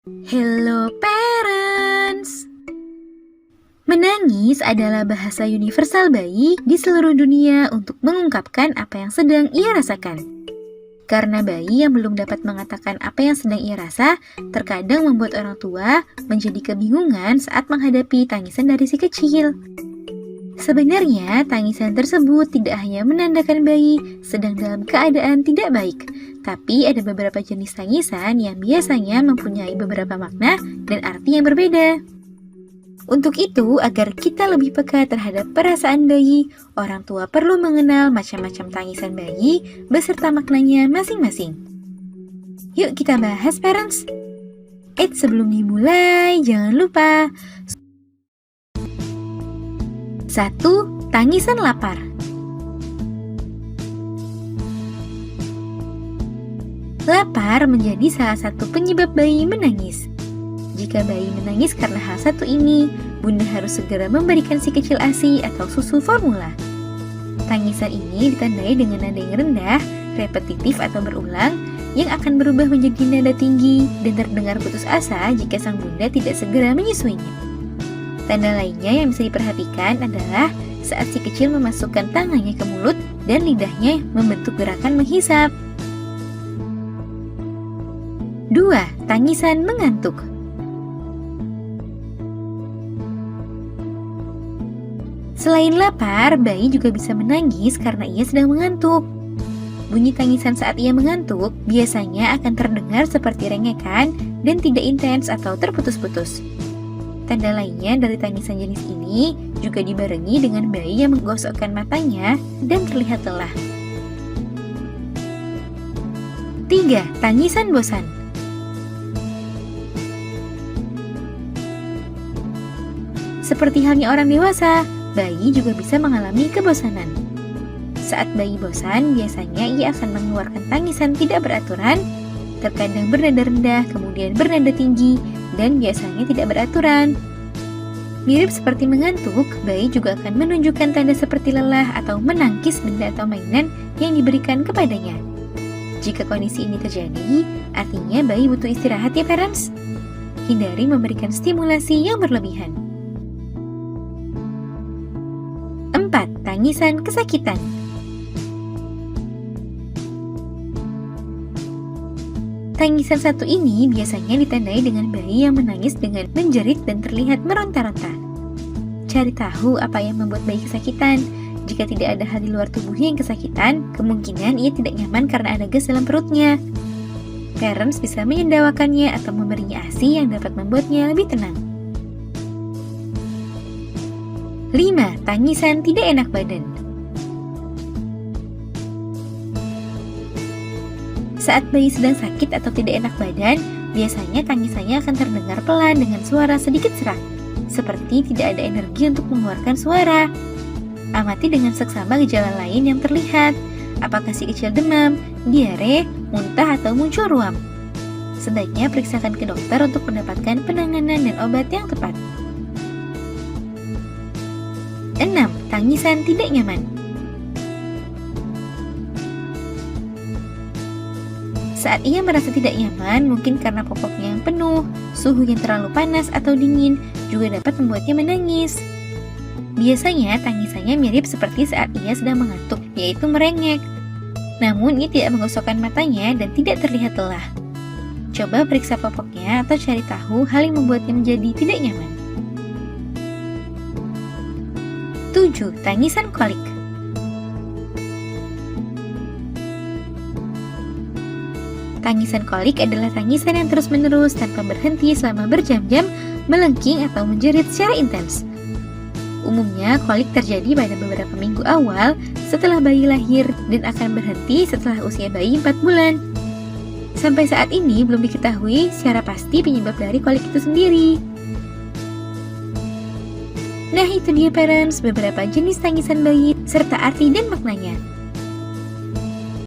Hello parents! Menangis adalah bahasa universal bayi di seluruh dunia untuk mengungkapkan apa yang sedang ia rasakan. Karena bayi yang belum dapat mengatakan apa yang sedang ia rasa, terkadang membuat orang tua menjadi kebingungan saat menghadapi tangisan dari si kecil. Sebenarnya, tangisan tersebut tidak hanya menandakan bayi sedang dalam keadaan tidak baik, tapi ada beberapa jenis tangisan yang biasanya mempunyai beberapa makna dan arti yang berbeda. Untuk itu, agar kita lebih peka terhadap perasaan bayi, orang tua perlu mengenal macam-macam tangisan bayi beserta maknanya masing-masing. Yuk kita bahas, parents! Sebelum dimulai, jangan lupa 1. Tangisan lapar. Lapar menjadi salah satu penyebab bayi menangis. Jika bayi menangis karena hal satu ini, bunda harus segera memberikan si kecil ASI atau susu formula. Tangisan ini ditandai dengan nada yang rendah, repetitif atau berulang, yang akan berubah menjadi nada tinggi dan terdengar putus asa jika sang bunda tidak segera menyusuinya. Tanda lainnya yang bisa diperhatikan adalah saat si kecil memasukkan tangannya ke mulut dan lidahnya membentuk gerakan menghisap. 2. Tangisan mengantuk. Selain lapar, bayi juga bisa menangis karena ia sedang mengantuk. Bunyi tangisan saat ia mengantuk biasanya akan terdengar seperti rengekan dan tidak intens atau terputus-putus. Tanda lainnya dari tangisan jenis ini juga dibarengi dengan bayi yang menggosokkan matanya dan terlihat lelah. 3. Tangisan bosan. Seperti halnya orang dewasa, bayi juga bisa mengalami kebosanan. Saat bayi bosan, biasanya ia akan mengeluarkan tangisan tidak beraturan, terkadang bernada rendah, kemudian bernada tinggi, dan biasanya tidak beraturan. Mirip seperti mengantuk, bayi juga akan menunjukkan tanda seperti lelah atau menangkis benda atau mainan yang diberikan kepadanya. Jika kondisi ini terjadi, artinya bayi butuh istirahat ya parents. Hindari memberikan stimulasi yang berlebihan. 4. Tangisan kesakitan. Tangisan satu ini biasanya ditandai dengan bayi yang menangis dengan menjerit dan terlihat meronta-ronta. Cari tahu apa yang membuat bayi kesakitan. Jika tidak ada hal di luar tubuhnya yang kesakitan, kemungkinan ia tidak nyaman karena ada gas dalam perutnya. Parents bisa menyendawakannya atau memberinya ASI yang dapat membuatnya lebih tenang. 5. Tangisan tidak enak badan. Saat bayi sedang sakit atau tidak enak badan, biasanya tangisannya akan terdengar pelan dengan suara sedikit serak, seperti tidak ada energi untuk mengeluarkan suara. Amati dengan seksama gejala lain yang terlihat, apakah si kecil demam, diare, muntah, atau muncul ruam. Sebaiknya periksakan ke dokter untuk mendapatkan penanganan dan obat yang tepat. 6. Tangisan tidak nyaman. Saat ia merasa tidak nyaman, mungkin karena popoknya yang penuh, suhu yang terlalu panas atau dingin, juga dapat membuatnya menangis. Biasanya tangisannya mirip seperti saat ia sedang mengantuk, yaitu merengek. Namun ia tidak menggosokkan matanya dan tidak terlihat lelah. Coba periksa popoknya atau cari tahu hal yang membuatnya menjadi tidak nyaman. 7. Tangisan kolik. Tangisan kolik adalah tangisan yang terus-menerus tanpa berhenti selama berjam-jam, melengking atau menjerit secara intens. Umumnya, kolik terjadi pada beberapa minggu awal setelah bayi lahir dan akan berhenti setelah usia bayi 4 bulan. Sampai saat ini belum diketahui secara pasti penyebab dari kolik itu sendiri. Nah, itu dia parents, beberapa jenis tangisan bayi serta arti dan maknanya.